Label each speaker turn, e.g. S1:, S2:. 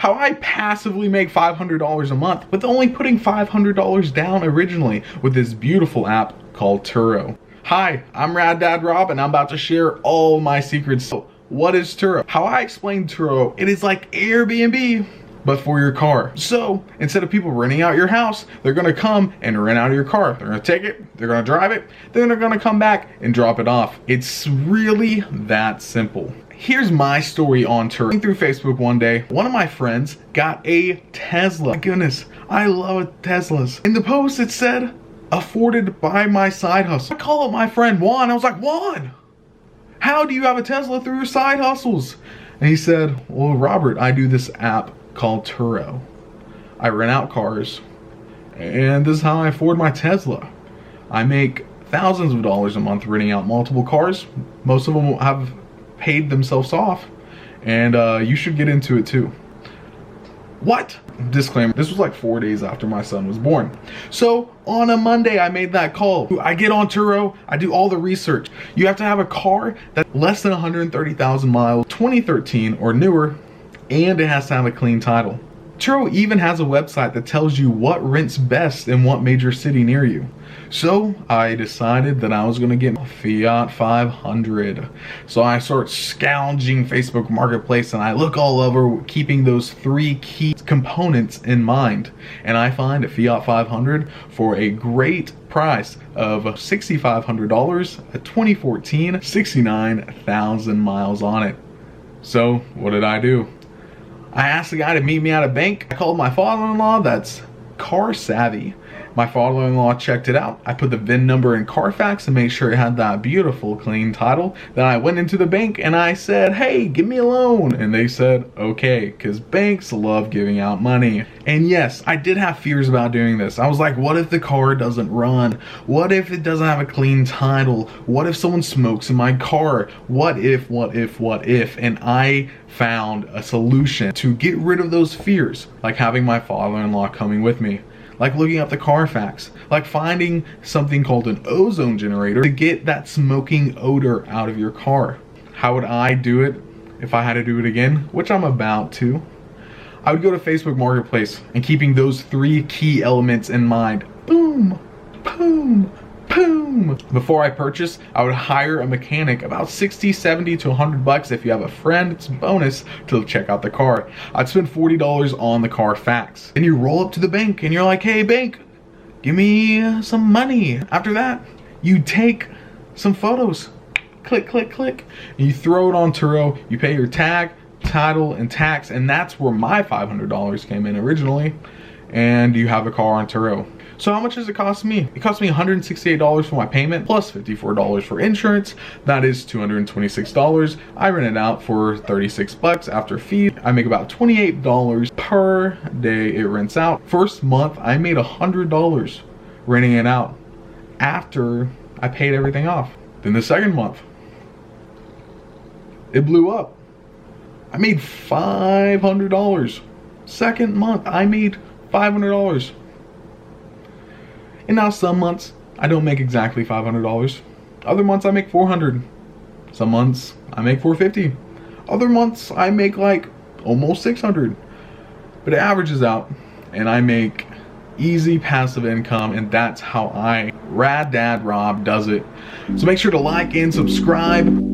S1: how I passively make $500 a month with only putting $500 down originally with this beautiful app called Turo. Hi, I'm Rad Dad Rob, and I'm about to share all my secrets. So, what is Turo? How I explain Turo, it is like Airbnb, but for your car. So instead of people renting out your house, they're gonna come and rent out your car. They're gonna take it, they're gonna drive it, then they're gonna come back and drop it off. It's really that simple. Here's my story on Turo. Through Facebook one day, one of my friends got a Tesla. My goodness, I love Teslas. In the post it said, afforded by my side hustle. I call up my friend Juan, I was like, Juan, how do you have a Tesla through your side hustles? And he said, well, Robert, I do this app called Turo. I rent out cars, and this is how I afford my Tesla. I make thousands of dollars a month renting out multiple cars. Most of them have paid themselves off, and you should get into it too. What? Disclaimer, this was like 4 days after my son was born. So on a Monday, I made that call. I get on Turo, I do all the research. You have to have a car that's less than 130,000 miles, 2013 or newer, and it has to have a clean title. Turo even has a website that tells you what rents best in what major city near you. So I decided that I was gonna get a Fiat 500. So I start scourging Facebook Marketplace and I look all over, keeping those three key components in mind. And I find a Fiat 500 for a great price of $6,500, a 2014, 69,000 miles on it. So what did I do? I asked the guy to meet me at a bank. I called my father-in-law that's car savvy. My father-in-law checked it out. I put the VIN number in Carfax to make sure it had that beautiful clean title. Then I went into the bank and I said, hey, give me a loan. And they said, okay, because banks love giving out money. And yes, I did have fears about doing this. I was like, what if the car doesn't run? What if it doesn't have a clean title? What if someone smokes in my car? What if? And I found a solution to get rid of those fears, like having my father-in-law coming with me, like looking up the Carfax, like finding something called an ozone generator to get that smoking odor out of your car. How would I do it if I had to do it again, which I'm about to? I would go to Facebook Marketplace and keeping those three key elements in mind. Boom, boom, boom. Before I purchase, I would hire a mechanic about 60, 70 to 100 bucks. If you have a friend, it's a bonus to check out the car. I'd spend $40 on the Carfax. Then you roll up to the bank and you're like, hey bank, give me some money. After that, you take some photos, click, click, click, and you throw it on Turo, you pay your tag, title, and tax, and that's where my $500 came in originally, and you have a car on Turo. So how much does it cost me? It cost me $168 for my payment, plus $54 for insurance. That is $226. I rent it out for 36 bucks after fee. I make about $28 per day it rents out. First month, I made $100 renting it out after I paid everything off. Then the second month, it blew up. I made $500. Second month, I made $500. And now some months, I don't make exactly $500. Other months, I make $400. Some months, I make $450. Other months, I make like almost $600. But it averages out, and I make easy passive income, and that's how Rad Dad Rob does it. So make sure to like and subscribe.